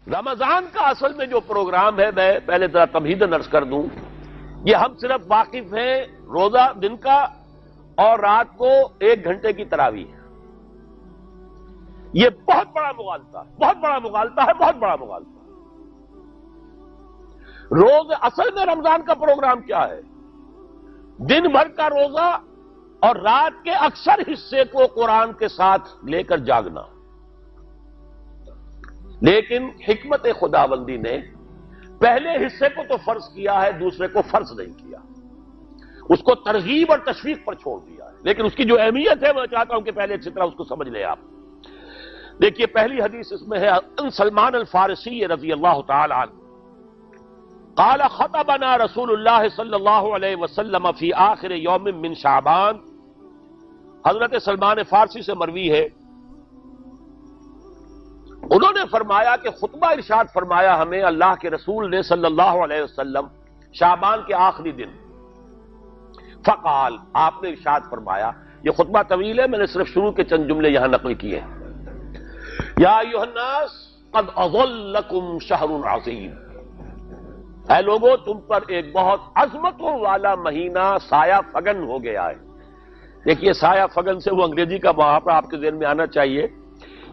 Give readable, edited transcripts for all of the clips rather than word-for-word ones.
رمضان کا اصل میں جو پروگرام ہے، میں پہلے ذرا تمہیداً عرض کر دوں، یہ ہم صرف واقف ہیں روزہ دن کا اور رات کو 1 گھنٹے کی تراویح. یہ بہت بڑا مغالطہ ہے، بہت بڑا مغالطہ ہے، بہت بڑا مغالطہ. روز اصل میں رمضان کا پروگرام کیا ہے؟ دن بھر کا روزہ اور رات کے اکثر حصے کو قرآن کے ساتھ لے کر جاگنا. لیکن حکمت خداوندی نے پہلے حصے کو تو فرض کیا ہے، دوسرے کو فرض نہیں کیا، اس کو ترغیب اور تشویق پر چھوڑ دیا ہے. لیکن اس کی جو اہمیت ہے میں چاہتا ہوں کہ پہلے اچھی طرح اس کو سمجھ لیں آپ. دیکھیے پہلی حدیث اس میں ہے، ان سلمان الفارسی رضی اللہ تعالی عنہ قال خطبنا رسول اللہ صلی اللہ علیہ وسلم فی آخر یوم من شعبان. حضرت سلمان فارسی سے مروی ہے، انہوں نے فرمایا کہ خطبہ ارشاد فرمایا ہمیں اللہ کے رسول نے صلی اللہ علیہ وسلم شعبان کے آخری دن. فقال، آپ نے ارشاد فرمایا، یہ خطبہ طویل ہے، میں نے صرف شروع کے چند جملے یہاں نقل کیے ہیں. یا ایھا الناس قد اظلکم شہر عظیم، اے لوگوں تم پر ایک بہت عظمتوں والا مہینہ سایہ فگن ہو گیا ہے. دیکھیے سایہ فگن سے وہ انگریزی کا محاورہ آپ کے ذہن میں آنا چاہیے،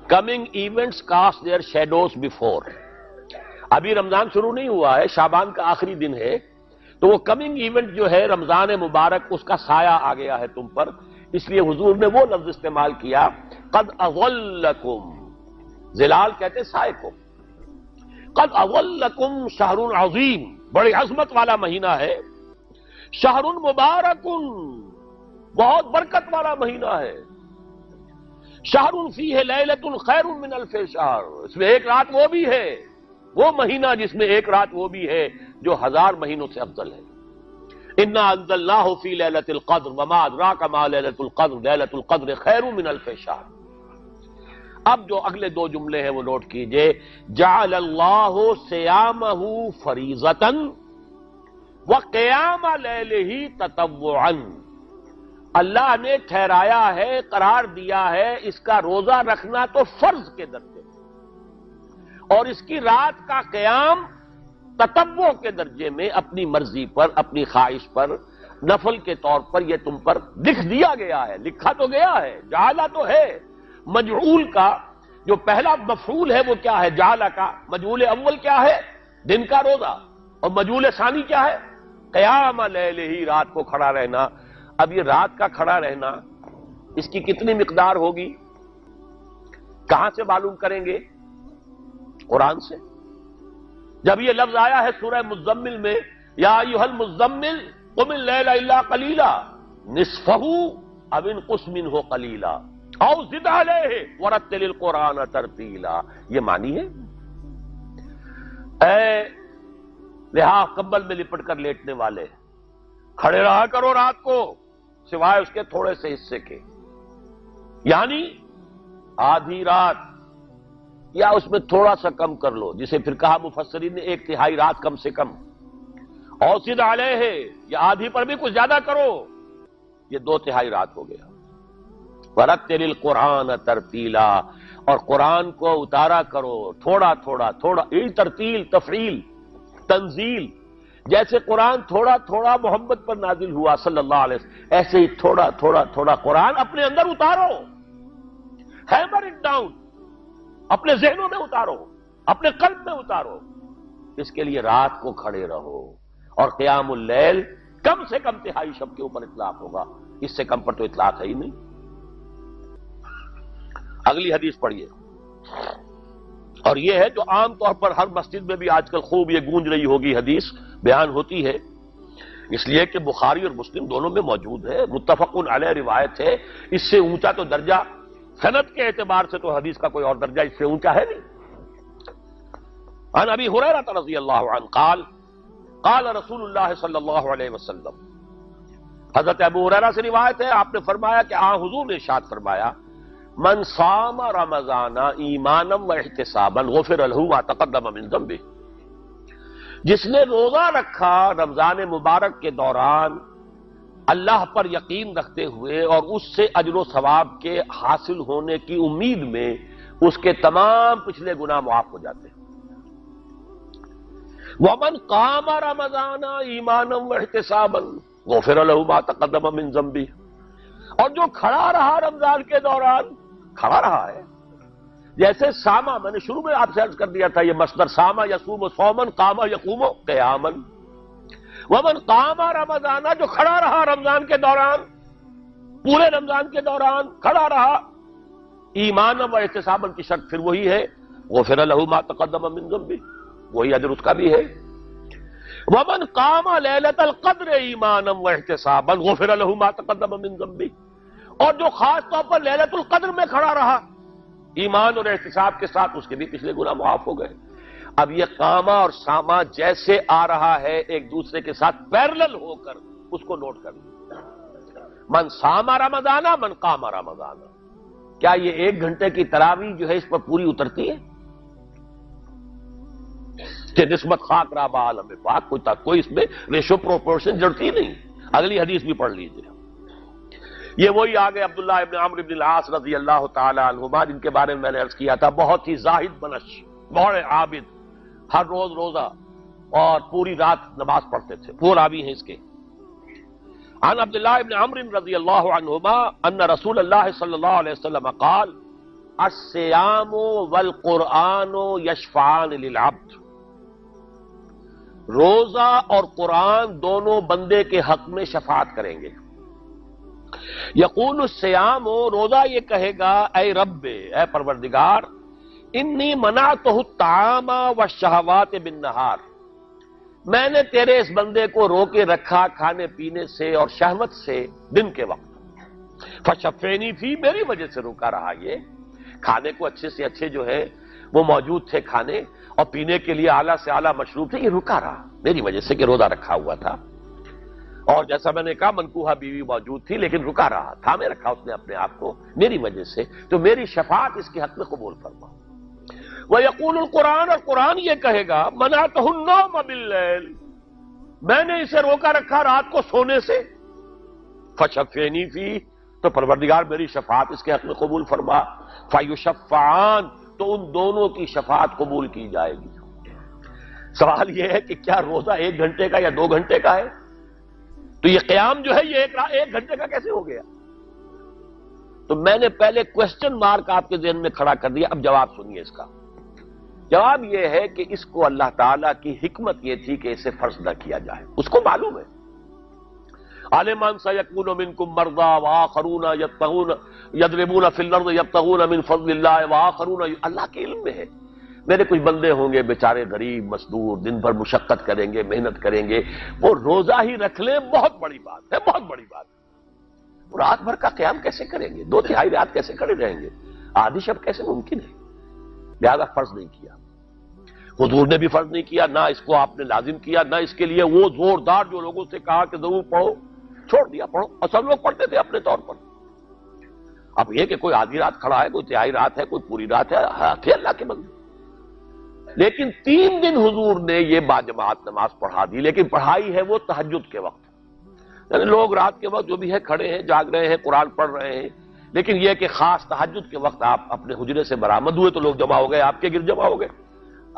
coming events cast their shadows before. ابھی رمضان شروع نہیں ہوا ہے، شعبان کا آخری دن ہے، تو وہ کمنگ ایونٹ جو ہے رمضان مبارک، اس کا سایہ آ گیا ہے تم پر. اس لیے حضور نے وہ لفظ استعمال کیا، قد اظلکم، ظلال کہتے سائے کو. قد اظلکم شہر عظیم، بڑی عظمت والا مہینہ ہے. شہر مبارک، بہت برکت والا مہینہ ہے. شہر فیہ لیلۃ خیر من الف شہر، اس میں ایک رات وہ بھی ہے، وہ مہینہ جس میں ایک رات وہ بھی ہے جو 1000 مہینوں سے افضل ہے. انا انزلناہ فی لیلۃ القدر وما ادراک ما لیلۃ القدر لیلۃ القدر خیر من الف شہر. اب جو اگلے 2 جملے ہیں وہ نوٹ کیجئے، جعل اللہ صیامہ فریضۃ وقیام لیلہ تطوعا. اللہ نے ٹھہرایا ہے، قرار دیا ہے اس کا روزہ رکھنا تو فرض کے درجے میں، اور اس کی رات کا قیام تطوع کے درجے میں، اپنی مرضی پر، اپنی خواہش پر، نفل کے طور پر یہ تم پر لکھ دیا گیا ہے. لکھا تو گیا ہے، جعلہ تو ہے. مجعول کا جو پہلا مفعول ہے وہ کیا ہے؟ جعلہ کا. مجعول اول کیا ہے؟ دن کا روزہ. اور مجعول ثانی کیا ہے؟ قیام لیلہ، رات کو کھڑا رہنا. اب یہ رات کا کھڑا رہنا، اس کی کتنی مقدار ہوگی؟ کہاں سے معلوم کریں گے؟ قرآن سے. جب یہ لفظ آیا ہے سورہ مزمل میں، یا ایھا المزمل قم اللیل الا قلیلا نصفہ او انقص منہ قلیلا او زد علیہ ورتل القرآن ترتیلا. یہ معنی ہے اے لحاظ کمبل میں لپٹ کر لیٹنے والے، کھڑے رہا کرو رات کو سوائے اس کے تھوڑے سے حصے کے، یعنی آدھی رات یا اس میں تھوڑا سا کم کر لو، جسے پھر کہا مفسرین نے 1/3 رات کم سے کم. اوسد علیہ، یا آدھی پر بھی کچھ زیادہ کرو، یہ 2/3 رات ہو گیا. ورتل القرآن ترتیلا، اور قرآن کو اتارا کرو تھوڑا تھوڑا تھوڑا. یہ ترتیل، تفعیل، تنزیل. جیسے قرآن تھوڑا تھوڑا محمد پر نازل ہوا صلی اللہ علیہ وسلم، ایسے ہی تھوڑا تھوڑا تھوڑا قرآن اپنے اندر اتارو. ہیمر اٹ ڈاؤن، اپنے ذہنوں میں اتارو، اپنے قلب میں اتارو. اس کے لیے رات کو کھڑے رہو. اور قیام اللیل کم سے کم 1/3 شب کے اوپر اطلاق ہوگا، اس سے کم پر تو اطلاق ہے ہی نہیں. اگلی حدیث پڑھیے، اور یہ ہے جو عام طور پر ہر مسجد میں بھی آج کل خوب یہ گونج رہی ہوگی، حدیث بیان ہوتی ہے، اس لیے کہ بخاری اور مسلم دونوں میں موجود ہے، متفق علیہ روایت ہے. اس سے اونچا تو درجہ سند کے اعتبار سے تو حدیث کا کوئی اور درجہ اس سے اونچا ہے نہیں. عن ابی ہریرہ رضی اللہ عنہ قال قال رسول اللہ صلی اللہ علیہ وسلم. حضرت ابو ہریرہ سے روایت ہے، آپ نے فرمایا کہ حضور نے ارشاد فرمایا، من صام رمضان ایمانا و احتسابا غفر له ما تقدم من ذنبه. جس نے روزہ رکھا رمضان مبارک کے دوران اللہ پر یقین رکھتے ہوئے اور اس سے اجر و ثواب کے حاصل ہونے کی امید میں، اس کے تمام پچھلے گناہ معاف ہو جاتے ہیں. ومن قام رمضان ایمانا واحتسابا غفر له ما تقدم من ذنبه، اور جو کھڑا رہا رمضان کے دوران، کھڑا رہا ہے، جیسے ساما، میں نے شروع میں آپ سے عرض کر دیا تھا یہ مصدر ساما یصوم صوما قام یقوم قیاما، ومن قام رمضان، جو کھڑا رہا رمضان کے دوران، پورے رمضان کے دوران کھڑا رہا، ایمانا و احتسابا کی شرط پھر وہی ہے، غفر له ما تقدم من ذنبه، وہی اجر اس کا بھی ہے۔ ومن قام لیلۃ القدر ایمانا و احتسابا غفر له ما تقدم من ذنبه، اور جو خاص طور پر لیلۃ القدر میں کھڑا رہا ایمان اور احتساب کے ساتھ، اس کے بھی پچھلے گناہ معاف ہو گئے۔ اب یہ قامہ اور سامہ جیسے آ رہا ہے ایک دوسرے کے ساتھ پیرلل ہو کر، اس کو نوٹ کر لیں۔ من سامہ رمضان من قام رمضان، کیا یہ 1 گھنٹے کی تراویح جو ہے اس پر پوری اترتی ہے کہ نسبت خاک رابع عالم پاک، کوئی اس میں ریشو پروپورشن جڑتی نہیں؟ اگلی حدیث بھی پڑھ لیجیے۔ یہ وہی آگے عبداللہ ابن عمرو بن العاص رضی اللہ تعالی عنہما، جن کے بارے میں میں نے عرض کیا تھا، بہت ہی زاہد بنش، بڑے عابد، ہر روز روزہ اور پوری رات نماز پڑھتے تھے، وہ راوی ہیں اس کے۔ عن عبداللہ ابن عمرو رضی اللہ عنہما ان رسول اللہ صلی اللہ علیہ وسلم قال الصیام والقرآن یشفعان للعبد، روزہ اور قرآن دونوں بندے کے حق میں شفاعت کریں گے۔ یقول الصیام، روزہ یہ کہے گا اے رب، اے پروردگار، انی منعتہ الطعام والشہوات بالنہار، میں نے تیرے اس بندے کو روکے رکھا کھانے پینے سے اور شہوت سے دن کے وقت، فشفینی فی، میری وجہ سے روکا رہا، یہ کھانے کو اچھے سے اچھے جو ہے وہ موجود تھے کھانے، اور پینے کے لیے اعلیٰ سے اعلیٰ مشروب تھے، یہ رکا رہا میری وجہ سے کہ روزہ رکھا ہوا تھا، اور جیسا میں نے کہا منکوحہ بیوی موجود تھی لیکن رکا رہا، تھامے رکھا اس نے اپنے آپ کو میری وجہ سے، تو میری شفاعت اس کے حق میں قبول فرما۔ وَيَقُولُ الْقُرْآنُ، اور قرآن یہ کہے گا مَنَعْتُهُ النَّوْمَ بِاللَّيْلِ، میں نے اسے روکا رکھا رات کو سونے سے، فَشَفِّعْنِي فِيهِ، تو پروردگار میری شفاعت اس کے حق میں قبول فرما، فَيُشَفَّعَانِ، تو ان دونوں کی شفاعت قبول کی جائے گی۔ سوال یہ ہے کہ کیا روزہ 1 گھنٹے کا یا 2 گھنٹے کا ہے؟ تو یہ قیام جو ہے یہ 1 گھنٹے کا کیسے ہو گیا؟ تو میں نے پہلے کوسچن مارک آپ کے ذہن میں کھڑا کر دیا، اب جواب سنیے اس کا۔ جواب یہ ہے کہ اس کو اللہ تعالیٰ کی حکمت یہ تھی کہ اسے فرض نہ کیا جائے، اس کو معلوم ہے۔ عالمان سیکون منکم مرضی وآخرون یضربون فی الارض یبتغون من فضل اللہ وآخرون، اللہ کے علم میں ہے میرے کچھ بندے ہوں گے بیچارے غریب مزدور، دن بھر مشقت کریں گے، محنت کریں گے، وہ روزہ ہی رکھ لیں، بہت بڑی بات ہے، بہت بڑی بات ہے۔ وہ رات بھر کا قیام کیسے کریں گے؟ 2/3 رات کیسے کھڑے رہیں گے؟ آدھی شب کیسے ممکن ہے؟ لہذا فرض نہیں کیا، حضور نے بھی فرض نہیں کیا، نہ اس کو آپ نے لازم کیا، نہ اس کے لیے وہ زوردار جو لوگوں سے کہا کہ ضرور پڑھو، چھوڑ دیا پڑھو، اور سب لوگ پڑھتے تھے اپنے طور پر۔ اب یہ کہ کوئی آدھی رات کھڑا ہے، کوئی 1/3 رات ہے، کوئی پوری رات ہے، تھے اللہ کے بندے۔ لیکن 3 دن حضور نے یہ باجماعت نماز پڑھا دی، لیکن پڑھائی ہے وہ تہجد کے وقت، یعنی لوگ رات کے وقت جو بھی ہے کھڑے ہیں، جاگ رہے ہیں، قرآن پڑھ رہے ہیں، لیکن یہ کہ خاص تہجد کے وقت آپ اپنے حجرے سے برآمد ہوئے تو لوگ جمع ہو گئے، آپ کے گرد جمع ہو گئے۔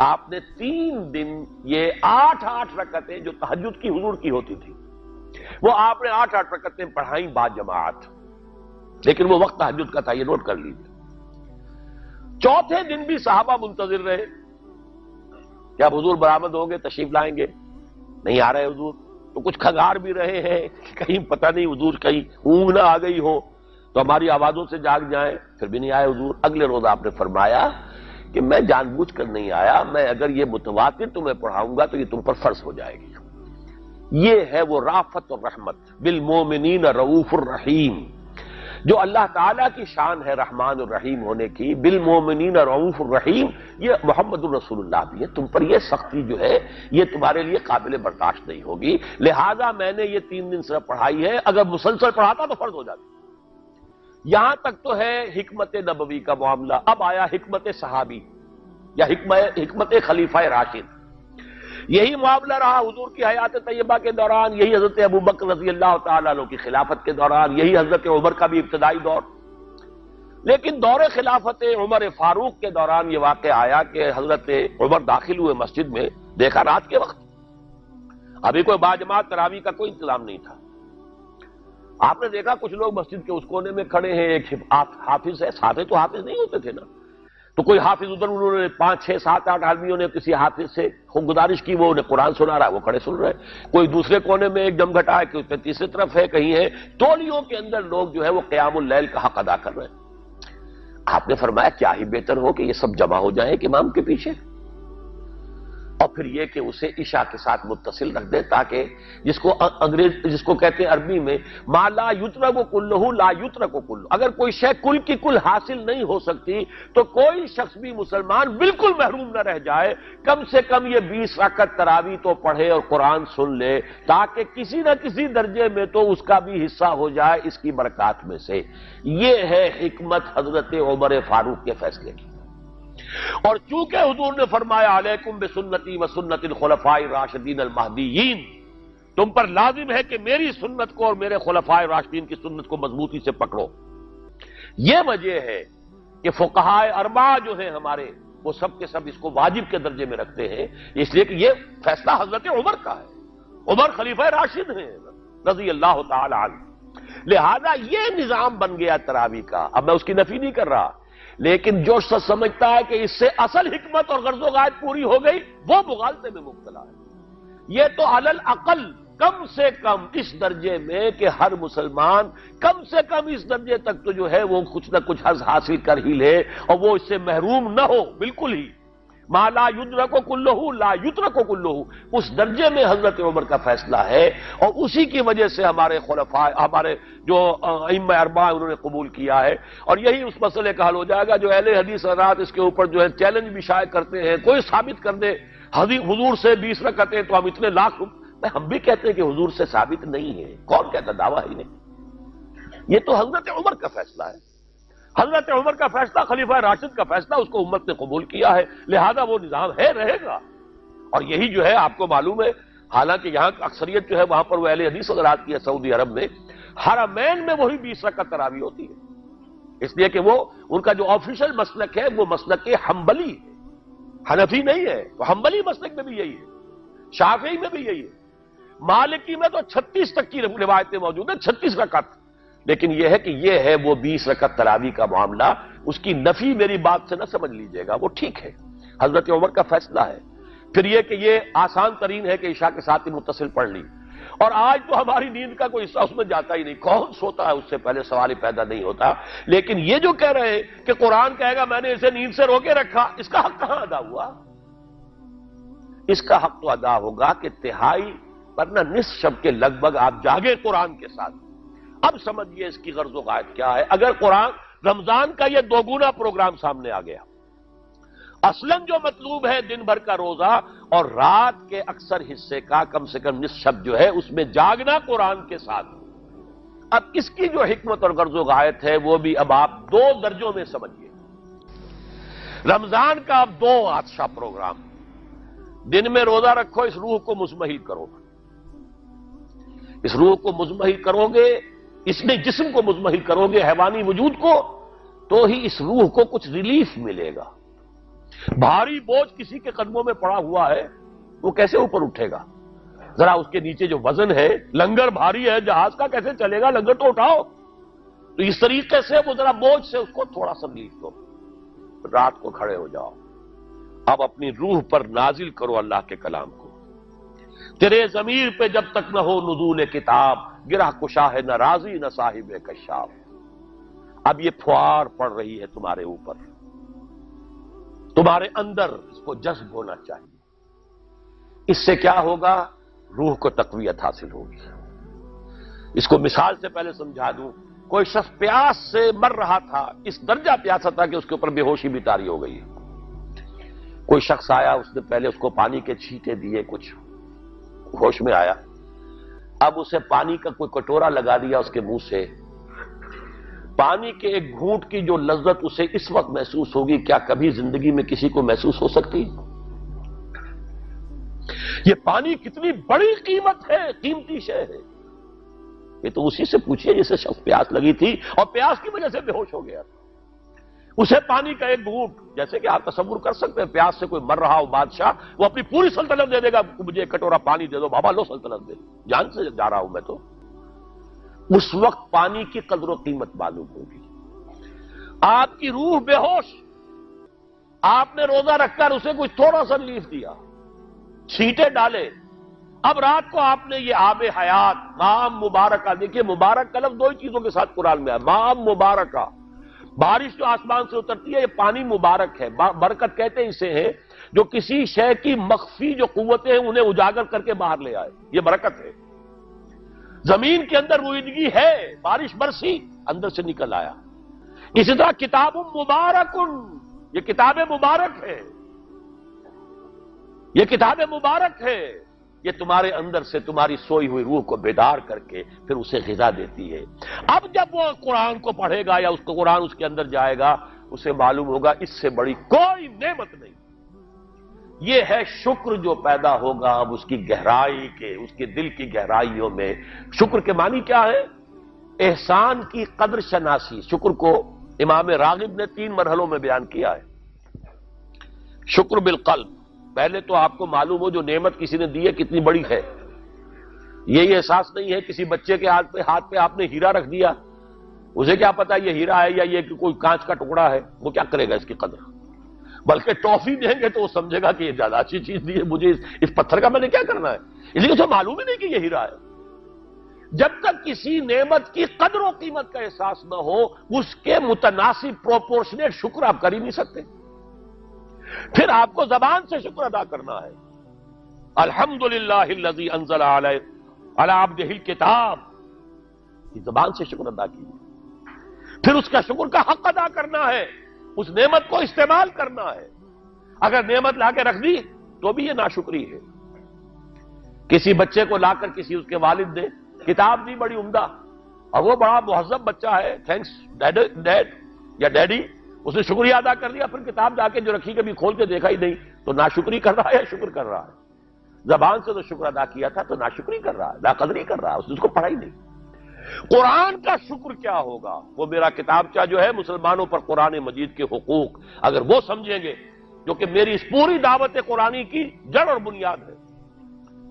آپ نے 3 دن یہ 8 رکعتیں جو تہجد کی حضور کی ہوتی تھی، وہ آپ نے 8 رکعتیں پڑھائیں باجماعت، لیکن وہ وقت تہجد کا تھا، یہ نوٹ کر لیجیے۔ 4تھے دن بھی صحابہ منتظر رہے کہ اب حضور برآمد ہوں گے، تشریف لائیں گے، نہیں آ رہے حضور، تو کچھ کھنگار بھی رہے ہیں کہیں پتہ نہیں حضور کہیں اونگ نہ آ گئی ہو تو ہماری آوازوں سے جاگ جائیں، پھر بھی نہیں آئے حضور۔ اگلے روز آپ نے فرمایا کہ میں جان بوجھ کر نہیں آیا، میں اگر یہ متواتر تمہیں پڑھاؤں گا تو یہ تم پر فرض ہو جائے گی۔ یہ ہے وہ رافت اور رحمت، بالمومنین رؤوف الرحیم، جو اللہ تعالیٰ کی شان ہے رحمان الرحیم ہونے کی، بالمومنین رؤوف الرحیم، یہ محمد الرسول اللہ بھی ہے، تم پر یہ سختی جو ہے یہ تمہارے لیے قابل برداشت نہیں ہوگی، لہذا میں نے یہ 3 دن صرف پڑھائی ہے، اگر مسلسل پڑھاتا تو فرض ہو جاتی۔ یہاں تک تو ہے حکمت نبوی کا معاملہ، اب آیا حکمت صحابی یا حکمت خلیفہ راشد۔ یہی معاملہ رہا حضور کی حیات طیبہ کے دوران، یہی حضرت ابوبکر رضی اللہ تعالیٰ عنہ کی خلافت کے دوران، یہی حضرت عمر کا بھی ابتدائی دور۔ لیکن دور خلافت عمر فاروق کے دوران یہ واقعہ آیا کہ حضرت عمر داخل ہوئے مسجد میں دیکھا رات کے وقت، ابھی کوئی باجماعت تراویح کا کوئی انتظام نہیں تھا، آپ نے دیکھا کچھ لوگ مسجد کے اس کونے میں کھڑے ہیں، ایک حافظ ہے، ساتھ تو حافظ نہیں ہوتے تھے نا، تو کوئی حافظ ادھر، انہوں نے 5 6 7 8 آدمیوں نے کسی حافظ سے گزارش کی، وہ انہیں قرآن سنا رہا ہے، وہ کھڑے سن رہے ہیں، کوئی دوسرے کونے میں ایک جم گھٹا ہے کہ اس پہ تیسری طرف ہے، کہیں ہے، ٹولیوں کے اندر لوگ جو ہے وہ قیام اللیل کا حق ادا کر رہے ہیں۔ آپ نے فرمایا کیا ہی بہتر ہو کہ یہ سب جمع ہو جائیں کہ امام کے پیچھے، اور پھر یہ کہ اسے عشاء کے ساتھ متصل رکھ دے، تاکہ جس کو کہتے ہیں عربی میں ما لا یترک کلہ لا یترک کلہ، اگر کوئی شے کل کی کل حاصل نہیں ہو سکتی تو کوئی شخص بھی مسلمان بالکل محروم نہ رہ جائے، کم سے کم یہ 20 رکعت تراویح تو پڑھے اور قرآن سن لے، تاکہ کسی نہ کسی درجے میں تو اس کا بھی حصہ ہو جائے اس کی برکات میں سے۔ یہ ہے حکمت حضرت عمر فاروق کے فیصلے کی۔ اور چونکہ حضور نے فرمایا علیکم بسنتی و سنت الخلفاء الراشدین المہدیین، تم پر لازم ہے کہ میری سنت کو اور میرے خلفاء راشدین کی سنت کو مضبوطی سے پکڑو، یہ وجہ ہے کہ فقہاء اربعہ جو ہیں ہمارے، وہ سب کے سب اس کو واجب کے درجے میں رکھتے ہیں، اس لیے کہ یہ فیصلہ حضرت عمر کا ہے، عمر خلیفہ راشد ہیں رضی اللہ تعالی عنہ، لہذا یہ نظام بن گیا تراویح کا۔ اب میں اس کی نفی نہیں کر رہا، لیکن جو شخص سمجھتا ہے کہ اس سے اصل حکمت اور غرض و غایت پوری ہو گئی، وہ مغالطے میں مبتلا ہے۔ یہ تو علی الاقل کم سے کم اس درجے میں کہ ہر مسلمان کم سے کم اس درجے تک تو جو ہے وہ کچھ نہ کچھ حظ حاصل کر ہی لے، اور وہ اس سے محروم نہ ہو بالکل ہی۔ ما لا یدرک کلہ لا یترک کلہ، اس درجے میں حضرت عمر کا فیصلہ ہے، اور اسی کی وجہ سے ہمارے خلفاء، ہمارے جو ائمہ اربعہ انہوں نے قبول کیا ہے، اور یہی اس مسئلے کا حل ہو جائے گا۔ جو اہل حدیث حضرات اس کے اوپر جو ہے چیلنج بھی شائع کرتے ہیں، کوئی ثابت کر دے حضور سے 20 رکعتیں تو ہم اتنے لاکھ، ہم بھی کہتے ہیں کہ حضور سے ثابت نہیں ہے، کون کہتا دعویٰ ہی نہیں، یہ تو حضرت عمر کا فیصلہ ہے، حضرت عمر کا فیصلہ، خلیفہ راشد کا فیصلہ، اس کو امت نے قبول کیا ہے، لہذا وہ نظام ہے، رہے گا۔ اور یہی جو ہے آپ کو معلوم ہے، حالانکہ یہاں اکثریت جو ہے وہاں پر وہ اہل حدیث حضرات کی ہے سعودی عرب میں، حرمین میں وہی 20 رکعت تراویح ہوتی ہے، اس لیے کہ وہ ان کا جو آفیشل مسلک ہے وہ مسلک حنبلی ہے، حنفی نہیں ہے، تو حنبلی مسلک میں بھی یہی ہے، شافعی میں بھی یہی ہے، مالکی میں تو 36 تک کی روایتیں موجود ہیں، 36 رکعت، لیکن یہ ہے کہ یہ ہے وہ 20 رکعت تراویح کا معاملہ، اس کی نفی میری بات سے نہ سمجھ لیجئے گا، وہ ٹھیک ہے، حضرت عمر کا فیصلہ ہے۔ پھر یہ کہ یہ آسان ترین ہے کہ عشاء کے ساتھ ہی متصل پڑھ لی، اور آج تو ہماری نیند کا کوئی حصہ اس میں جاتا ہی نہیں، کون سوتا ہے اس سے پہلے، سوال ہی پیدا نہیں ہوتا۔ لیکن یہ جو کہہ رہے ہیں کہ قرآن کہے گا میں نے اسے نیند سے روکے رکھا، اس کا حق کہاں ادا ہوا؟ اس کا حق تو ادا ہوگا کہ تہائی ورنہ نصف شب کے لگ بھگ آپ جاگے قرآن کے ساتھ۔ اب سمجھئے اس کی غرض و غایت کیا ہے۔ اگر قرآن رمضان کا یہ دوگنا پروگرام سامنے آ گیا، اصلاً جو مطلوب ہے دن بھر کا روزہ اور رات کے اکثر حصے کا کم سے کم نصف شب جو ہے اس میں جاگنا قرآن کے ساتھ، اب اس کی جو حکمت اور غرض و غایت ہے وہ بھی اب آپ 2 درجوں میں سمجھئے۔ رمضان کا اب 2 بادشاہ پروگرام، دن میں روزہ رکھو، اس روح کو مزمحل کرو، اس روح کو مزمحل کرو گے، اس میں جسم کو مزمحل کرو گے، حیوانی وجود کو، تو ہی اس روح کو کچھ ریلیف ملے گا۔ بھاری بوجھ کسی کے قدموں میں پڑا ہوا ہے، وہ کیسے اوپر اٹھے گا؟ ذرا اس کے نیچے جو وزن ہے، لنگر بھاری ہے، جہاز کا کیسے چلے گا؟ لنگر تو اٹھاؤ۔ تو اس طریقے سے وہ ذرا بوجھ سے اس کو تھوڑا سا ریلیف دو، رات کو کھڑے ہو جاؤ، اب اپنی روح پر نازل کرو اللہ کے کلام کو۔ تیرے ضمیر پہ جب تک نہ ہو نزول کتاب، گرہ کشا ہے نہ راضی نہ صاحب کشاف۔ اب یہ پھوار پڑ رہی ہے تمہارے اوپر، تمہارے اندر اس کو جذب ہونا چاہیے۔ اس سے کیا ہوگا؟ روح کو تقویت حاصل ہوگی۔ اس کو مثال سے پہلے سمجھا دوں، کوئی شخص پیاس سے مر رہا تھا، اس درجہ پیاسا تھا کہ اس کے اوپر بے ہوشی بھی طاری ہو گئی۔ کوئی شخص آیا، اس نے پہلے اس کو پانی کے چھینٹے دیے، کچھ ہوش میں آیا، اب اسے پانی کا کوئی کٹورا لگا دیا اس کے منہ سے، پانی کے ایک گھونٹ کی جو لذت اسے اس وقت محسوس ہوگی، کیا کبھی زندگی میں کسی کو محسوس ہو سکتی؟ یہ پانی کتنی بڑی قیمت ہے، قیمتی شے ہے، یہ تو اسی سے پوچھئے جسے شخص پیاس لگی تھی اور پیاس کی وجہ سے بے ہوش ہو گیا۔ اسے پانی کا ایک گھونٹ، جیسے کہ آپ تصور کر سکتے ہیں پیاس سے کوئی مر رہا ہو بادشاہ، وہ اپنی پوری سلطنت دے دے گا، مجھے ایک کٹورا پانی دے دو، بابا لو سلطنت دے، جان سے جا رہا ہوں میں تو۔ اس وقت پانی کی قدر و قیمت معلوم ہوگی۔ آپ کی روح بے ہوش، آپ نے روزہ رکھ کر اسے کوئی تھوڑا سا ریلیف دیا، چھینٹے ڈالے، اب رات کو آپ نے یہ آب حیات مام مبارکہ، دیکھیے مبارک کا لفظ دو ہی چیزوں کے ساتھ قرآن میں ہے، مام مبارکہ، بارش جو آسمان سے اترتی ہے یہ پانی مبارک ہے، برکت کہتے ہیں اسے ہیں جو کسی شے کی مخفی جو قوتیں ہیں انہیں اجاگر کر کے باہر لے آئے، یہ برکت ہے۔ زمین کے اندر روئیدگی ہے، بارش برسی اندر سے نکل آیا۔ اسی طرح کتاب مبارک، یہ کتاب مبارک ہے، یہ کتاب مبارک ہے، یہ تمہارے اندر سے تمہاری سوئی ہوئی روح کو بیدار کر کے پھر اسے غذا دیتی ہے۔ اب جب وہ قرآن کو پڑھے گا یا اس کو قرآن اس کے اندر جائے گا، اسے معلوم ہوگا اس سے بڑی کوئی نعمت نہیں۔ یہ ہے شکر جو پیدا ہوگا اب اس کی گہرائی کے، اس کے دل کی گہرائیوں میں۔ شکر کے معنی کیا ہے؟ احسان کی قدر شناسی۔ شکر کو امام راغب نے 3 مرحلوں میں بیان کیا ہے۔ شکر بالقلب، پہلے تو آپ کو معلوم ہو جو نعمت کسی نے دی ہے کتنی بڑی ہے، یہ احساس نہیں ہے کسی بچے کے ہاتھ پہ آپ نے ہیرا رکھ دیا، اسے کیا پتا یہ ہیرا ہے یا یہ کوئی کانچ کا ٹکڑا ہے، وہ کیا کرے گا اس کی قدر؟ بلکہ ٹافی دیں گے تو وہ سمجھے گا کہ یہ زیادہ اچھی چیز دی ہے مجھے، اس پتھر کا میں نے کیا کرنا ہے، اس لیے اسے معلوم ہی نہیں کہ یہ ہیرا ہے۔ جب تک کسی نعمت کی قدر و قیمت کا احساس نہ ہو، اس کے متناسب پروپورشنیٹ شکر آپ کر ہی نہیں سکتے۔ پھر آپ کو زبان سے شکر ادا کرنا ہے۔ الحمدللہ الذی انزل علی عبدہ الکتاب، یہ زبان سے شکر ادا کیجیے۔ پھر اس کا شکر کا حق ادا کرنا ہے، اس نعمت کو استعمال کرنا ہے۔ اگر نعمت لا کے رکھ دی تو بھی یہ ناشکری ہے۔ کسی بچے کو لا کر کسی اس کے والد نے کتاب دی بڑی عمدہ، اور وہ بڑا مہذب بچہ ہے، تھینکس ڈیڈ یا ڈیڈی، اس نے شکریہ ادا کر لیا، پھر کتاب جا کے جو رکھی کبھی کھول کے دیکھا ہی نہیں، تو ناشکری کر رہا ہے یا شکر کر رہا ہے؟ زبان سے تو شکر ادا کیا تھا تو ناشکری کر رہا ہے، ناقدری کر رہا ہے، اس نے اس کو پڑھا ہی نہیں۔ قرآن کا شکر کیا ہوگا؟ وہ میرا کتابچہ جو ہے مسلمانوں پر قرآن مجید کے حقوق، اگر وہ سمجھیں گے، جو کہ میری اس پوری دعوت قرآنی کی جڑ اور بنیاد ہے۔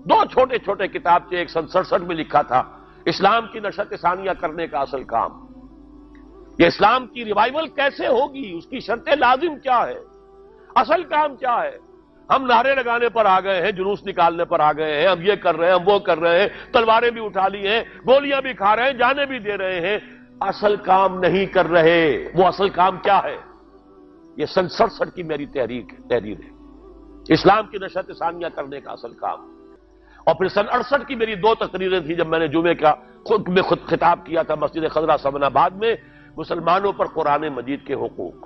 2 چھوٹے چھوٹے کتابچے، ایک 67 میں لکھا تھا اسلام کی نشت ثانیہ کرنے کا اصل کام، یہ اسلام کی ریوائول کیسے ہوگی، اس کی شرط لازم کیا ہے، اصل کام کیا ہے۔ ہم نعرے لگانے پر آ گئے ہیں، جلوس نکالنے پر آ گئے ہیں، ہم یہ کر رہے ہیں، ہم وہ کر رہے ہیں، تلواریں بھی اٹھا لی ہیں، گولیاں بھی کھا رہے ہیں، جانیں بھی دے رہے ہیں، اصل کام نہیں کر رہے۔ وہ اصل کام کیا ہے؟ یہ 67 کی میری تحریر ہے، اسلام کی نشت ثانیہ کرنے کا اصل کام۔ اور پھر 68 کی میری 2 تقریریں تھیں جب میں نے جمعے کا خود خطاب کیا تھا مسجد خضرہ سمن آباد میں، مسلمانوں پر قرآن مجید کے حقوق۔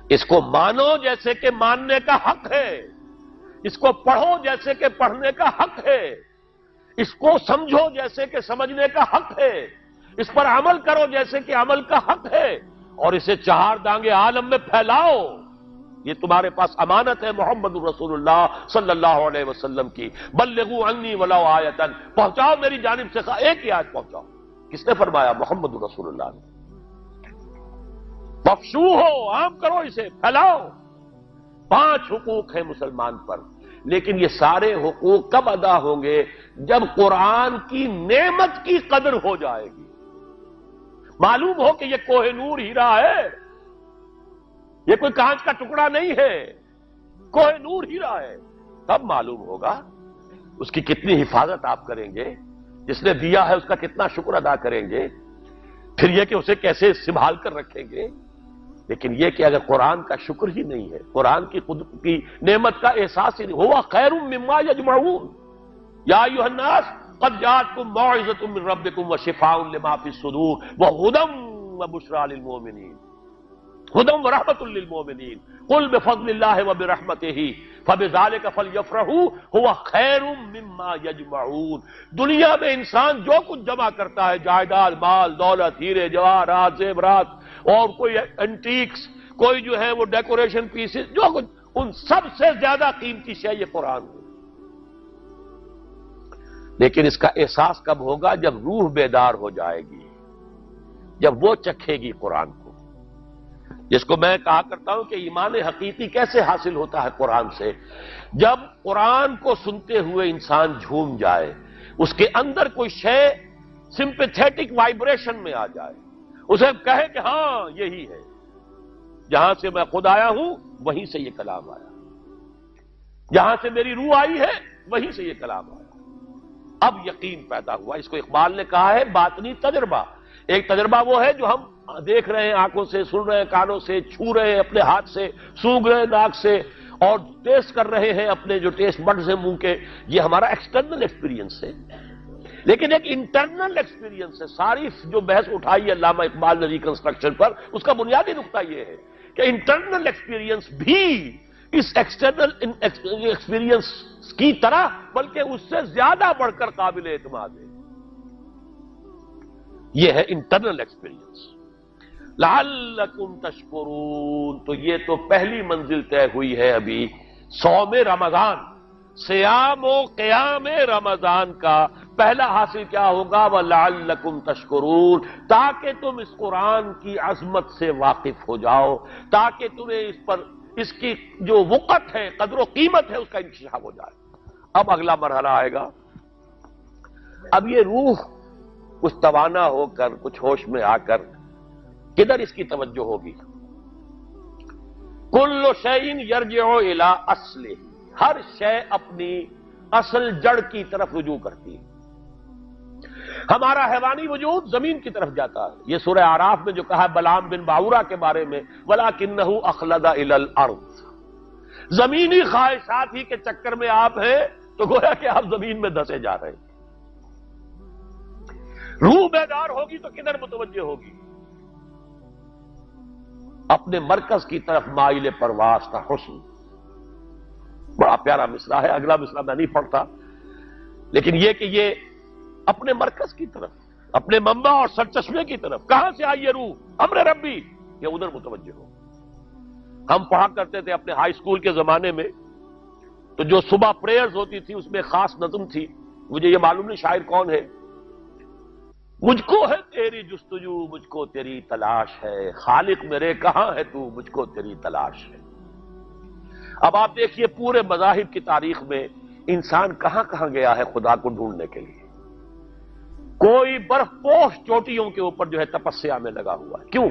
اس کو مانو جیسے کہ ماننے کا حق ہے، اس کو پڑھو جیسے کہ پڑھنے کا حق ہے، اس کو سمجھو جیسے کہ سمجھنے کا حق ہے، اس پر عمل کرو جیسے کہ عمل کا حق ہے، اور اسے 4 دانگے عالم میں پھیلاؤ۔ یہ تمہارے پاس امانت ہے محمد رسول اللہ صلی اللہ علیہ وسلم کی۔ بلغوا عنی ولو آیۃ، پہنچاؤ میری جانب سے ایک ہی آیت پہنچاؤ۔ کس نے فرمایا؟ محمد رسول اللہ نے۔ بخشو ہو، عام کرو، اسے پھیلاؤ۔ 5 حقوق ہیں مسلمان پر، لیکن یہ سارے حقوق کب ادا ہوں گے؟ جب قرآن کی نعمت کی قدر ہو جائے گی، معلوم ہو کہ یہ کوہ نور ہیرا ہے، یہ کوئی کانچ کا ٹکڑا نہیں ہے، کوہ نور ہیرا ہے، تب معلوم ہوگا اس کی کتنی حفاظت آپ کریں گے، جس نے دیا ہے اس کا کتنا شکر ادا کریں گے، پھر یہ کہ اسے کیسے سنبھال کر رکھیں گے۔ لیکن یہ کہ اگر قرآن کا شکر ہی نہیں ہے، قرآن کی نعمت کا احساس ہی نہیں، ہوا خیر مما یجمعون، یا ایھا الناس قد جاءتکم موعظۃ من ربکم وشفاء لما فی الصدور وہدی وبشریٰ للمؤمنین، ہدی ورحمۃ للمؤمنین، قل بفضل اللہ وبرحمتہ فبذلک فلیفرحوا ھو خیر مما یجمعون۔ دنیا میں انسان جو کچھ جمع کرتا ہے، جائیداد، مال، دولت، ہیرے جواہرات، زیورات، اور کوئی اینٹیکس، کوئی جو ہے وہ ڈیکوریشن پیسز، جو کچھ، ان سب سے زیادہ قیمتی شے یہ قرآن ہے۔ لیکن اس کا احساس کب ہوگا؟ جب روح بیدار ہو جائے گی، جب وہ چکھے گی قرآن کو، جس کو میں کہا کرتا ہوں کہ ایمان حقیقی کیسے حاصل ہوتا ہے قرآن سے؟ جب قرآن کو سنتے ہوئے انسان جھوم جائے، اس کے اندر کوئی شے سمپیتھیٹک وائبریشن میں آ جائے، اسے کہے کہ ہاں یہی ہے، جہاں سے میں خود آیا ہوں وہیں سے یہ کلام آیا، جہاں سے میری روح آئی ہے وہیں سے یہ کلام آیا۔ اب یقین پیدا ہوا۔ اس کو اقبال نے کہا ہے باطنی تجربہ۔ ایک تجربہ وہ ہے جو ہم دیکھ رہے ہیں آنکھوں سے، سن رہے ہیں کانوں سے، چھو رہے ہیں اپنے ہاتھ سے، سونگھ رہے ہیں ناک سے، اور ٹیسٹ کر رہے ہیں اپنے جو ٹیسٹ بڈز ہیں منہ کے، یہ ہمارا ایکسٹرنل ایکسپیرینس ہے۔ لیکن ایک انٹرنل ایکسپیرینس ہے۔ ساری جو بحث اٹھائی ہے علامہ اقبال نے ریکنسٹرکشن پر، اس کا بنیادی نقطہ یہ ہے کہ انٹرنل ایکسپیرینس بھی اس ایکسٹرنل ایکسپیرینس کی طرح بلکہ اس سے زیادہ بڑھ کر قابل اعتماد ہے۔ یہ ہے انٹرنل ایکسپیرینس۔ لعلکم تشکرون، تو یہ تو پہلی منزل طے ہوئی ہے ابھی صوم رمضان، صیام و قیام رمضان کا پہلا حاصل کیا ہوگا؟ وَلَعَلَّكُمْ تَشْكُرُونَ، تاکہ تم اس قرآن کی عظمت سے واقف ہو جاؤ، تاکہ تمہیں اس پر اس کی جو وقت ہے، قدر و قیمت ہے، اس کا انکشاف ہو جائے۔ اب اگلا مرحلہ آئے گا۔ اب یہ روح کچھ توانا ہو کر، کچھ ہوش میں آ کر کدھر اس کی توجہ ہوگی؟ کل شیء یرجع الی اصلہ، ہر شے اپنی اصل جڑ کی طرف رجوع کرتی ہے۔ ہمارا حیوانی وجود زمین کی طرف جاتا ہے۔ یہ سورہ اعراف میں جو کہا ہے بلعام بن باورا کے بارے میں، وَلَكِنَّهُ أَخْلَدَ إِلَى الْأَرْضِ، زمینی خواہشات ہی کے چکر میں آپ ہیں تو گویا کہ آپ زمین میں دھسے جا رہے ہیں۔ روح بیدار ہوگی تو کدھر متوجہ ہوگی؟ اپنے مرکز کی طرف مائل پرواز کا حسن۔ بڑا پیارا مصرع ہے، اگلا مصرع میں نہیں پڑھتا، لیکن یہ کہ یہ اپنے مرکز کی طرف، اپنے منبع اور سرچشمے کی طرف، کہاں سے آئی یہ روح؟ امر ربی، یہ ادھر متوجہ ہو۔ ہم پڑھا کرتے تھے اپنے ہائی اسکول کے زمانے میں، تو جو صبح پریئرز ہوتی تھی اس میں خاص نظم تھی، مجھے یہ معلوم نہیں شاعر کون ہے، مجھ کو ہے تیری جستجو، مجھ کو تیری تلاش ہے، خالق میرے کہاں ہے تو، مجھ کو تیری تلاش ہے۔ اب آپ دیکھیے پورے مذاہب کی تاریخ میں انسان کہاں کہاں گیا ہے خدا کو ڈھونڈنے کے لیے۔ کوئی برف پوش چوٹیوں کے اوپر جو ہے تپسیا میں لگا ہوا ہے، کیوں؟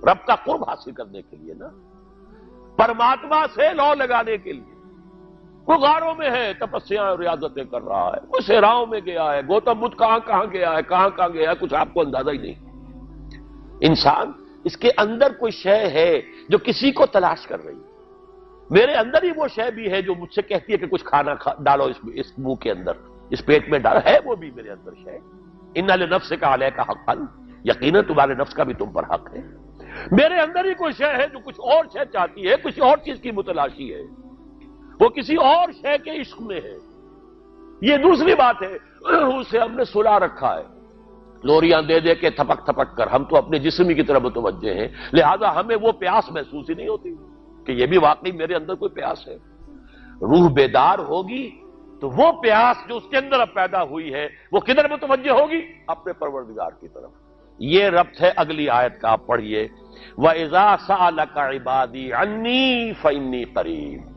رب کا قرب حاصل کرنے کے لیے نا، پرماتما سے لو لگانے کے لیے۔ کوئی غاروں میں ہے تپسیا اور ریاضتیں کر رہا ہے، کوئی صحراؤں میں گیا ہے، گوتم بدھ کہاں کہاں گیا ہے، کہاں کہاں گیا ہے، کچھ آپ کو اندازہ ہی نہیں۔ انسان اس کے اندر کوئی شے ہے جو کسی کو تلاش کر رہی ہے۔ میرے اندر ہی وہ شے بھی ہے جو مجھ سے کہتی ہے کہ کچھ کھانا ڈالو اس منہ کے اندر، اس پیٹ میں ڈالو، ہے وہ بھی میرے اندر شے۔ ان لنفسک علیک حقا، یقیناً تمہارے نفس کا بھی تم پر حق ہے۔ میرے اندر ہی کوئی شے ہے جو کچھ اور شے چاہتی ہے، کسی اور چیز کی متلاشی ہے، وہ کسی اور شے کے عشق میں ہے۔ یہ دوسری بات ہے، اسے ہم نے سلا رکھا ہے لوریاں دے دے کے، تھپک تھپک کر۔ ہم تو اپنے جسم کی طرف متوجہ ہیں، لہذا ہمیں وہ پیاس محسوس ہی نہیں ہوتی کہ یہ بھی واقعی میرے اندر کوئی پیاس ہے۔ روح بیدار ہوگی تو وہ پیاس جو اس کے اندر اب پیدا ہوئی ہے وہ کدھر متوجہ ہوگی؟ اپنے پروردگار کی طرف۔ یہ ربط ہے اگلی آیت کا، آپ پڑھیے، وَإِذَا سَأَلَكَ عِبَادِي عَنِّي فَإِنِّي قَرِيبٌ۔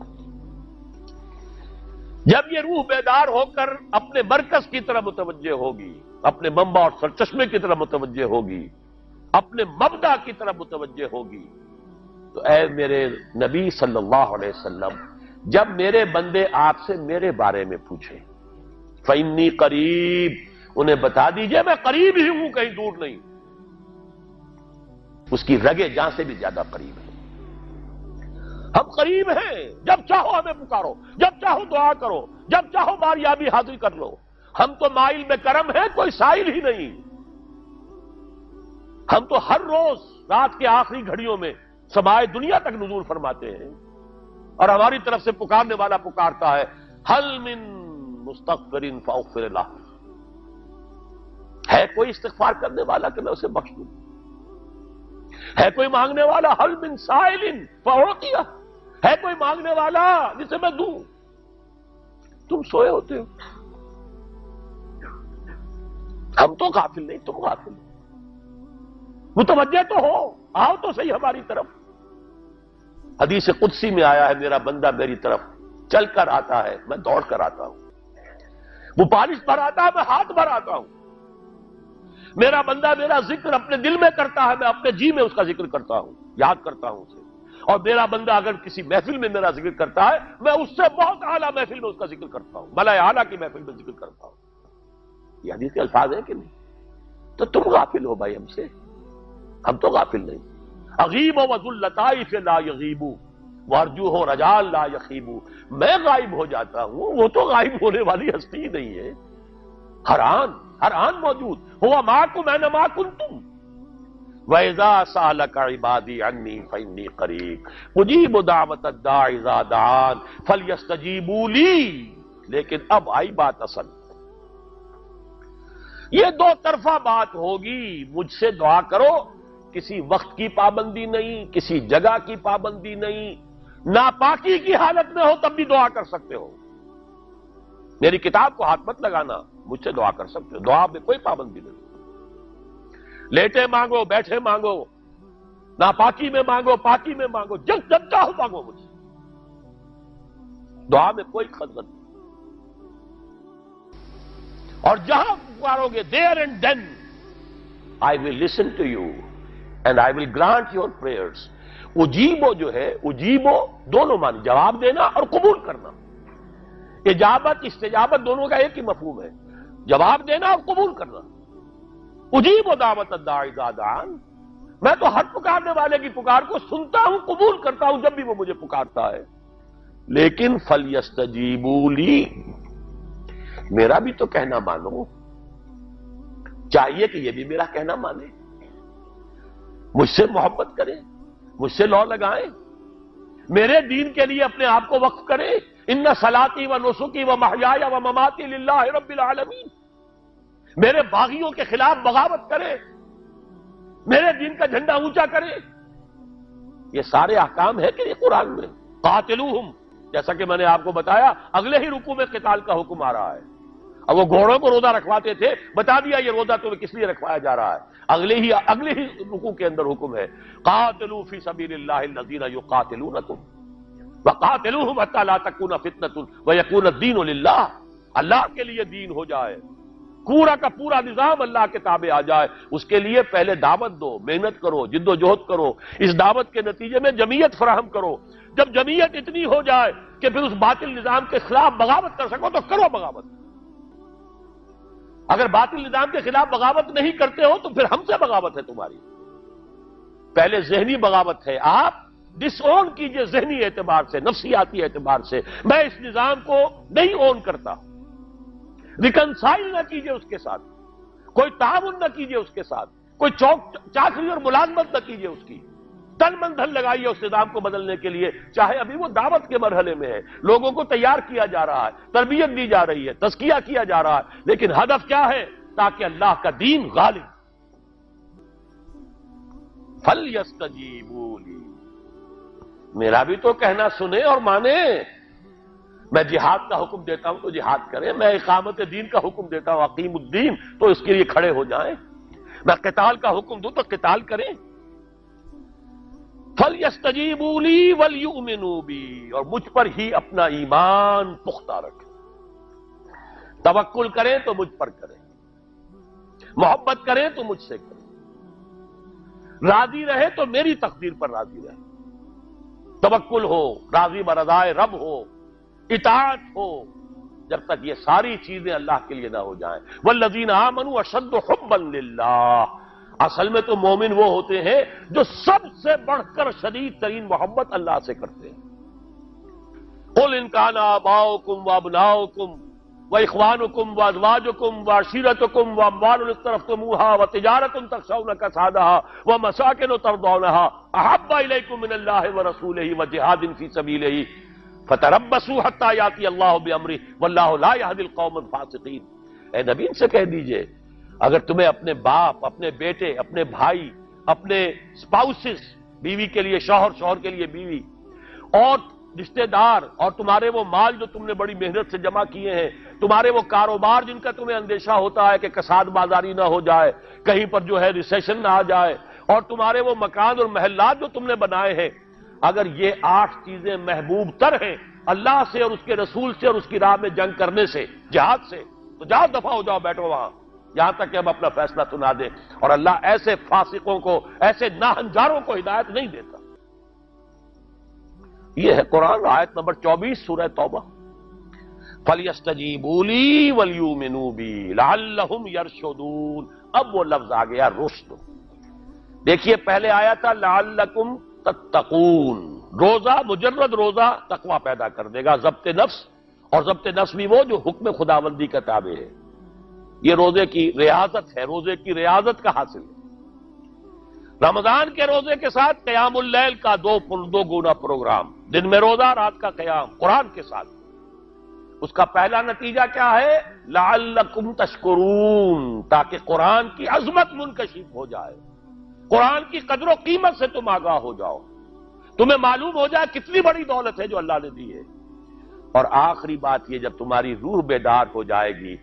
جب یہ روح بیدار ہو کر اپنے مرکز کی طرف متوجہ ہوگی، اپنے منبع اور سرچشمے کی طرف متوجہ ہوگی، اپنے مبدا کی طرف متوجہ ہوگی، تو اے میرے نبی صلی اللہ علیہ وسلم، جب میرے بندے آپ سے میرے بارے میں پوچھیں، فَإِنِّي قریب، انہیں بتا دیجئے میں قریب ہی ہوں، کہیں دور نہیں۔ اس کی رگے جاں سے بھی زیادہ قریب ہے۔ ہم قریب ہیں، جب چاہو ہمیں پکارو، جب چاہو دعا کرو، جب چاہو باریابی حاضر کر لو۔ ہم تو مائل میں کرم ہیں، کوئی سائل ہی نہیں۔ ہم تو ہر روز رات کے آخری گھڑیوں میں سمائے دنیا تک نزول فرماتے ہیں، اور ہماری طرف سے پکارنے والا پکارتا ہے، حل من مستغفر فاغفر لہ، ہے کوئی استغفار کرنے والا کہ میں اسے بخش دوں؟ ہے کوئی مانگنے والا، حل من سائل فاعطیہ، ہے کوئی مانگنے والا جسے میں دوں؟ تم سوئے ہوتے ہو، ہم تو غافل نہیں، تم غافل ہو۔ متوجہ تو ہو، آؤ تو صحیح ہماری طرف۔ حدیث قدسی میں آیا ہے میرا بندہ میری طرف چل کر آتا ہے، میں دوڑ کر آتا ہوں۔ وہ پالش پر آتا ہے، میں ہاتھ بھر آتا ہوں۔ میرا بندہ میرا ذکر اپنے دل میں کرتا ہے، میں اپنے جی میں اس کا ذکر کرتا ہوں، یاد کرتا ہوں اسے۔ اور میرا بندہ اگر کسی محفل میں میرا ذکر کرتا ہے، میں اس سے بہت اعلیٰ محفل میں اس کا ذکر کرتا ہوں، ملائے اعلیٰ کی محفل میں ذکر کرتا ہوں۔ یہ حدیث کے الفاظ ہیں کہ نہیں؟ تو تم غافل ہو بھائی ہم سے، ہم تو غافل نہیں۔ اغیب و وذو اللطائف لا یغیب وارجو ہو رجال لا یخیب، میں غائب ہو جاتا ہوں، وہ تو غائب ہونے والی ہستی نہیں ہے، ہر آن موجود، ہوا معکم اینما کنتم وَإِذَا سَأَلَكَ عِبَادِي عَنِّي فَإِنِّي قَرِيبٌ أُجِيبُ دَعْوَةَ الدَّاعِ إِذَا دَعَانِ فَلْيَسْتَجِيبُوا لِي۔ لیکن اب آئی بات اصل، یہ دو طرفہ بات ہوگی، مجھ سے دعا کرو، کسی وقت کی پابندی نہیں، کسی جگہ کی پابندی نہیں، ناپاکی کی حالت میں ہو تب بھی دعا کر سکتے ہو، میری کتاب کو ہاتھ مت لگانا، مجھ سے دعا کر سکتے ہو، دعا میں کوئی پابندی نہیں، لیٹے مانگو، بیٹھے مانگو، ناپاکی میں مانگو، پاکی میں مانگو، جب چاہو مانگو مجھ سے، دعا میں کوئی خلوت نہیں۔ اور جہاں پکارو گے there and then I will listen to you and I will grant your prayers۔ اجیبو جو ہے، اجیبو دونوں معنی، جواب دینا اور قبول کرنا، اجابت استجابت دونوں کا ایک ہی مفہوم ہے، جواب دینا اور قبول کرنا۔ اجیبو دعوت الداعی اذا دعان، میں تو ہر پکارنے والے کی پکار کو سنتا ہوں، قبول کرتا ہوں جب بھی وہ مجھے پکارتا ہے، لیکن فَلْيَسْتَجِيبُوا لِي، میرا بھی تو کہنا مانو، چاہیے کہ یہ بھی میرا کہنا مانے، مجھ سے محبت کریں، مجھ سے لو لگائیں، میرے دین کے لیے اپنے آپ کو وقف کریں۔ ان صلاتی و نسکی و محیای و مماتی للہ رب العالمین، میرے باغیوں کے خلاف بغاوت کریں، میرے دین کا جھنڈا اونچا کریں، یہ سارے احکام ہے کہ یہ قرآن میں۔ قاتلوہم، جیسا کہ میں نے آپ کو بتایا اگلے ہی رکوع میں قتال کا حکم آ رہا ہے، اب وہ گھوڑوں کو روزہ رکھواتے تھے، بتا دیا یہ روزہ تمہیں کس لیے رکھوایا جا رہا ہے، اگلے ہی رکوع کے اندر حکم ہے، قاتلوا فی سبیل اللہ الذین یقاتلونکم وقاتلوہم حتی لا تکون فتنۃ ویکون الدین للہ، اللہ کے لیے دین ہو جائے، پورا کا پورا نظام اللہ کے تابع آ جائے، اس کے لیے پہلے دعوت دو، محنت کرو، جد و جہد کرو، اس دعوت کے نتیجے میں جمعیت فراہم کرو، جب جمعیت اتنی ہو جائے کہ پھر اس باطل نظام کے خلاف بغاوت کر سکو تو کرو بغاوت، اگر باطل نظام کے خلاف بغاوت نہیں کرتے ہو تو پھر ہم سے بغاوت ہے تمہاری، پہلے ذہنی بغاوت ہے، آپ ڈس اون کیجئے ذہنی اعتبار سے، نفسیاتی اعتبار سے، میں اس نظام کو نہیں اون کرتا، ریکنسائل نہ کیجئے اس کے ساتھ، کوئی تعاون نہ کیجئے اس کے ساتھ، کوئی چاکری اور ملازمت نہ کیجئے اس کی، تن من دھن لگائیے اس نظام کو بدلنے کے لیے، چاہے ابھی وہ دعوت کے مرحلے میں ہے، لوگوں کو تیار کیا جا رہا ہے، تربیت دی جا رہی ہے، تزکیہ کیا جا رہا ہے، لیکن ہدف کیا ہے؟ تاکہ اللہ کا دین غالب۔ فَلْيَسْتَجِيبُوا لِي، میرا بھی تو کہنا سنیں اور مانیں، میں جہاد کا حکم دیتا ہوں تو جہاد کریں، میں اقامت دین کا حکم دیتا ہوں اقیم الدین تو اس کے لیے کھڑے ہو جائیں، میں قتال کا حکم دوں تو قتال کریں۔ فَلْيَسْتَجِيبُوا لِي وَلْيُؤْمِنُوا بِي، اور مجھ پر ہی اپنا ایمان پختہ رکھیں، توکل کریں تو مجھ پر کریں، محبت کریں تو مجھ سے کریں، راضی رہے تو میری تقدیر پر راضی رہے، توکل ہو، راضی برضائے رب ہو، اطاعت ہو، جب تک یہ ساری چیزیں اللہ کے لیے نہ ہو جائیں۔ والذین آمنوا اشد حبا للہ، اصل میں تو مومن وہ ہوتے ہیں جو سب سے بڑھ کر شدید ترین محبت اللہ سے کرتے ہیں۔ قل ان کان آباؤکم وابناؤکم واخوانکم وازواجکم وعشیرتکم واموال اقترفتموها وتجارۃ تخشون کسادها ومساکن ترضونها احب الیکم من اللہ ورسولہ وجہاد فی سبیلہ فتربصوا حتی یاتی اللہ بامرہ واللہ لا یہدی القوم الفاسقین۔ اے نبی ان سے کہہ دیجئے اگر تمہیں اپنے باپ، اپنے بیٹے، اپنے بھائی، اپنے اسپاؤسز، بیوی کے لیے شوہر، شوہر کے لیے بیوی، اور رشتہ دار، اور تمہارے وہ مال جو تم نے بڑی محنت سے جمع کیے ہیں، تمہارے وہ کاروبار جن کا تمہیں اندیشہ ہوتا ہے کہ کساد بازاری نہ ہو جائے، کہیں پر جو ہے ریسیشن نہ آ جائے، اور تمہارے وہ مکان اور محلات جو تم نے بنائے ہیں، اگر یہ 8 چیزیں محبوب تر ہیں اللہ سے اور اس کے رسول سے اور اس کی راہ میں جنگ کرنے سے، جہاد سے، تو جاؤ دفع ہو جاؤ، بیٹھو وہاں یہاں تک کہ ہم اپنا فیصلہ سنا دیں۔ اور اللہ ایسے فاسقوں کو، ایسے ناہنجاروں کو ہدایت نہیں دیتا۔ یہ ہے قرآن، آیت نمبر 24 سورہ توبہ۔ فَلْيَسْتَجِيبُوا لِي وَلْيُؤْمِنُوا بِي لَعَلَّهُمْ يَرْشُدُونَ۔ اب وہ لفظ آ گیا رشد۔ دیکھیے پہلے آیا تھا لعلکم تتقون، روزہ، مجرد روزہ تقوی پیدا کر دے گا، ضبط نفس، اور ضبط نفس بھی وہ جو حکم خداوندی کا تابع ہے۔ یہ روزے کی ریاضت ہے، روزے کی ریاضت کا حاصل ہے۔ رمضان کے روزے کے ساتھ قیام اللیل کا دو گنا پروگرام، دن میں روزہ، رات کا قیام قرآن کے ساتھ۔ اس کا پہلا نتیجہ کیا ہے؟ لعلکم تشکرون، تاکہ قرآن کی عظمت منکشف ہو جائے، قرآن کی قدر و قیمت سے تم آگاہ ہو جاؤ، تمہیں معلوم ہو جائے کتنی بڑی دولت ہے جو اللہ نے دی ہے۔ اور آخری بات یہ، جب تمہاری روح بیدار ہو جائے گی،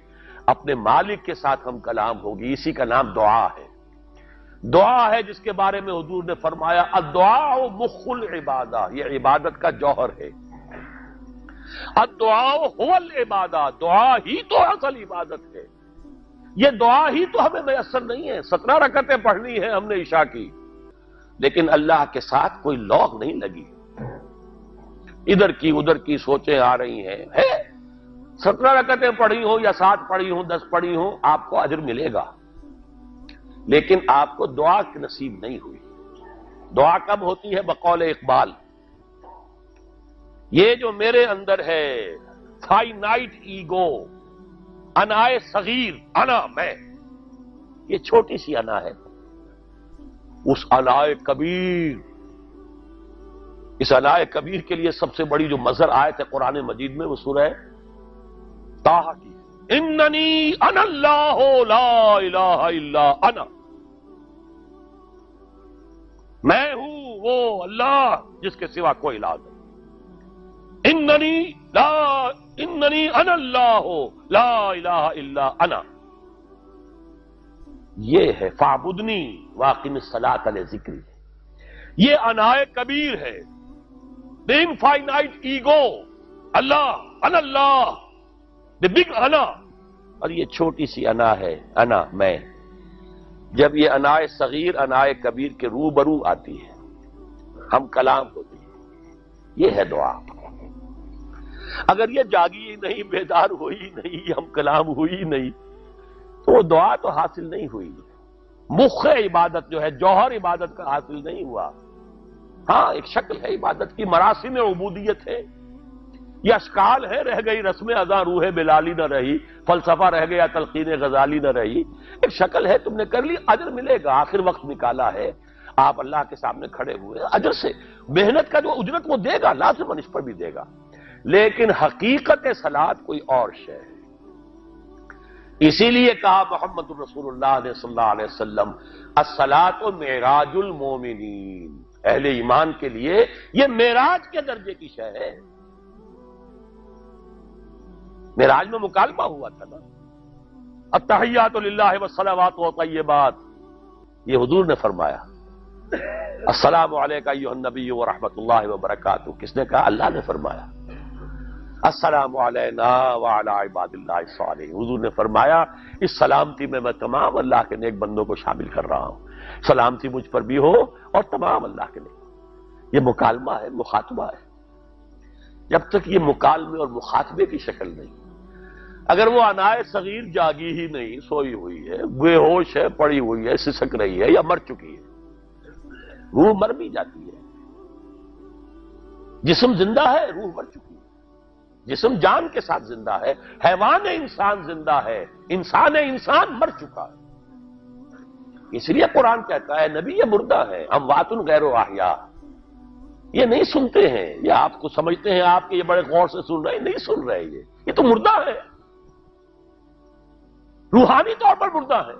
اپنے مالک کے ساتھ ہم کلام ہوگی، اسی کا نام دعا ہے۔ دعا ہے جس کے بارے میں حضور نے فرمایا الدعاء مخ العبادہ، یہ عبادت کا جوہر ہے۔ الدعاء هو العبادہ، دعا ہی تو اصل عبادت ہے۔ یہ دعا ہی تو ہمیں میسر نہیں ہے۔ 17 رکعتیں پڑھنی ہیں ہم نے عشاء کی، لیکن اللہ کے ساتھ کوئی لوگ نہیں لگی، ادھر کی ادھر کی سوچیں آ رہی ہیں۔ 17 رکعتیں پڑھی ہوں یا 7 پڑھی ہوں، 10 پڑھی ہوں، آپ کو اجر ملے گا، لیکن آپ کو دعا نصیب نہیں ہوئی۔ دعا کب ہوتی ہے؟ بقول اقبال، یہ جو میرے اندر ہے فائنائٹ ایگو، انائے صغیر، انا میں، یہ چھوٹی سی انا ہے، اس انائے کبیر، اس انائے کبیر کے لیے سب سے بڑی جو مظہر آیت ہے قرآن مجید میں وہ سورہ طٰہٰ کی، اننی انا اللہ لا الہ الا انا، میں ہوں وہ اللہ جس کے سوا کوئی الہ نہیں۔ اننی انا اللہ لا الہ الا انا، یہ ہے فاعبدنی واقم الصلاۃ لذکری، یہ انائے کبیر ہے، the infinite ego، اللہ، انا اللہ، the big انا، اور یہ چھوٹی سی انا ہے، انا میں۔ جب یہ انائے صغیر انائے کبیر کے روبرو آتی ہے، ہم کلام ہوتی ہے، یہ ہے دعا۔ اگر یہ جاگی ہی نہیں، بیدار ہوئی نہیں، ہم کلام ہوئی نہیں، تو وہ دعا تو حاصل نہیں ہوئی، مخ عبادت جو ہے، جوہر عبادت کا حاصل نہیں ہوا۔ ہاں ایک شکل ہے عبادت کی، مراسم عبودیت ہے، یہ اشکال ہے، رہ گئی رسم ادا روح بلالی نہ رہی، فلسفہ رہ گیا تلقین غزالی نہ رہی، ایک شکل ہے، تم نے کر لی، اجر ملے گا، آخر وقت نکالا ہے، آپ اللہ کے سامنے کھڑے ہوئے، اجر سے محنت کا جو اجرت وہ دے گا، لازم اس پر بھی دے گا، لیکن حقیقت صلاۃ کوئی اور شے ہے۔ اسی لیے کہا محمد الرسول اللہ نے صلی اللہ علیہ وسلم الصلاۃ معراج المومنین، اہل ایمان کے لیے یہ معراج کے درجے کی شے ہے۔ معراج میں مکالمہ ہوا تھا نا، التحیات للہ والصلوات والطیبات، یہ حضور نے فرمایا السلام علیک ایھا النبی ورحمۃ اللہ وبرکاتہ، کس نے کہا؟ اللہ نے فرمایا السلام علینا وعلی عباد اللہ الصالحین، حضور نے فرمایا اس سلامتی میں تمام اللہ کے نیک بندوں کو شامل کر رہا ہوں، سلامتی مجھ پر بھی ہو اور تمام اللہ کے نیک۔ یہ مکالمہ ہے، مخاطبہ ہے۔ جب تک یہ مکالمے اور مخاطبے کی شکل نہیں، اگر وہ انائے صغیر جاگی ہی نہیں، سوئی ہوئی ہے، بے ہوش ہے، پڑی ہوئی ہے، سسک رہی ہے یا مر چکی ہے، روح مر بھی جاتی ہے، جسم زندہ ہے، روح مر چکی ہے، جسم جان کے ساتھ زندہ ہے، حیوان انسان زندہ ہے، انسان مر چکا ہے۔ اس لیے قرآن کہتا ہے نبی یہ مردہ ہے، اموات غیر احیاء، یہ نہیں سنتے ہیں، یہ آپ کو سمجھتے ہیں آپ کے یہ بڑے غور سے سن رہے ہیں، نہیں سن رہے، یہ تو مردہ ہے، روحانی طور پر مردہ ہے،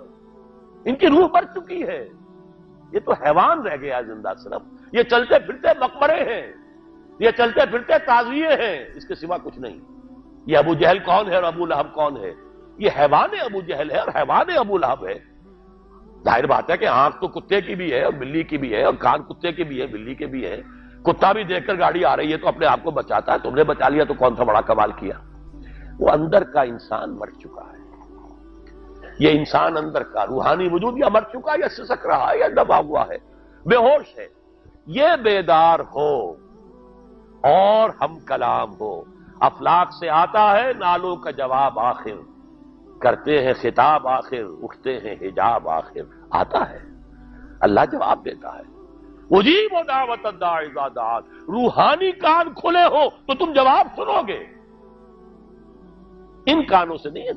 ان کی روح مر چکی ہے، یہ تو حیوان رہ گیا زندہ، صرف یہ چلتے پھرتے مقبرے ہیں، یہ چلتے پھرتے تعزیے ہیں، اس کے سوا کچھ نہیں۔ یہ ابو جہل کون ہے اور ابو لہب کون ہے؟ یہ حیوان ابو جہل ہے اور حیوان ابو لہب ہے، ظاہر بات ہے کہ آنکھ تو کتے کی بھی ہے اور بلی کی بھی ہے اور کان کتے کے بھی ہے بلی کے بھی ہے. کتا بھی دیکھ کر گاڑی آ رہی ہے تو اپنے آپ کو بچاتا ہے. تم نے بچا لیا تو کون سا بڑا کمال کیا. وہ اندر کا انسان مر چکا ہے. یہ انسان اندر کا روحانی وجود یا مر چکا یا سسک رہا ہے یا دبا ہوا ہے, بے ہوش ہے. یہ بیدار ہو اور ہم کلام ہو. افلاک سے آتا ہے نالوں کا جواب آخر, کرتے ہیں خطاب آخر, اٹھتے ہیں حجاب آخر. آتا ہے, اللہ جواب دیتا ہے. اجیب دعوت الداعی اذا دعان. روحانی کان کھلے ہو تو تم جواب سنو گے, ان کانوں سے نہیں.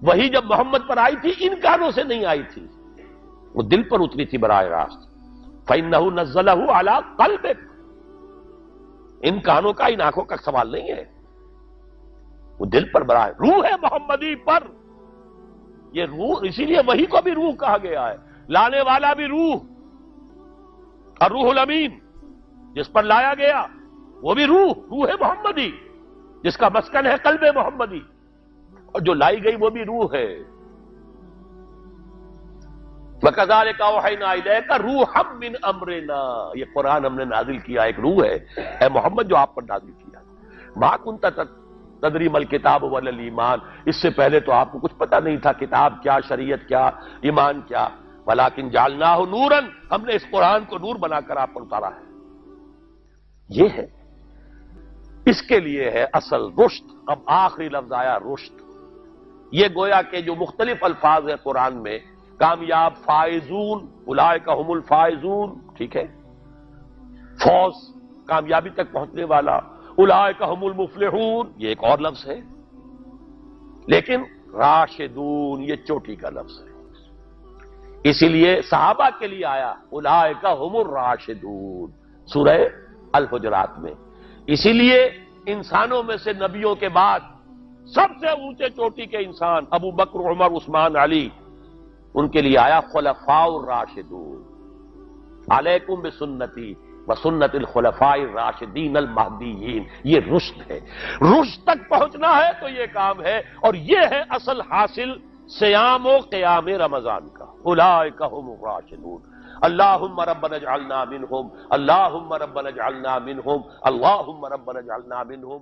وہی جب محمد پر آئی تھی ان کانوں سے نہیں آئی تھی, وہ دل پر اتری تھی براہ راست. فَإِنَّهُ نَزَّلَهُ عَلَىٰ قَلْبِكَ. ان کانوں کا ان آنکھوں کا سوال نہیں ہے, وہ دل پر براہ روح ہے محمدی پر. یہ روح, اسی لیے وہی کو بھی روح کہا گیا ہے. لانے والا بھی روح, اور روح الامین جس پر لایا گیا وہ بھی روح, روح محمدی جس کا مسکن ہے قلب محمدی, اور جو لائی گئی وہ بھی روح ہے. وَكَذَلِكَ أَوْحَيْنَا إِلَيْكَ رُوحًا مِّنْ أَمْرِنَا. یہ قرآن ہم نے نازل کیا, ایک روح ہے اے محمد جو آپ پر نازل کیا. مَا كُنْتَ تَدْرِي مَا الْكِتَابُ وَلَا الْإِيمَانُ. اس سے پہلے تو آپ کو کچھ پتہ نہیں تھا, کتاب کیا, شریعت کیا, ایمان کیا. وَلَٰكِنْ جَعَلْنَاهُ نُورًا. ہم نے اس قرآن کو نور بنا کر آپ پر اتارا ہے. یہ ہے, اس کے لیے ہے اصل رشد. اب آخری لفظ آیا رشد. یہ گویا کہ جو مختلف الفاظ ہیں قرآن میں, کامیاب, فائزون, اولئک هم الفائزون, ٹھیک ہے, فوز, کامیابی تک پہنچنے والا, اولئک هم المفلحون, یہ ایک اور لفظ ہے. لیکن راشدون یہ چوٹی کا لفظ ہے, اسی لیے صحابہ کے لیے آیا اولئک هم الراشدون سورہ الحجرات میں. اسی لیے انسانوں میں سے نبیوں کے بعد سب سے اونچے چوٹی کے انسان ابو بکر, عمر, عثمان, علی, ان کے لیے آیا خلفاء الراشدون. علیکم بسنتی وسنت الخلفاء الراشدین المہدیین. یہ رشد ہے. رشد تک پہنچنا ہے تو یہ کام ہے, اور یہ ہے اصل حاصل صیام و قیام رمضان کا. اولئک هم الراشدون. اللہم ربنا اجعلنا منہم, اللہم ربنا اجعلنا منہم, اللہم ربنا اجعلنا منہم.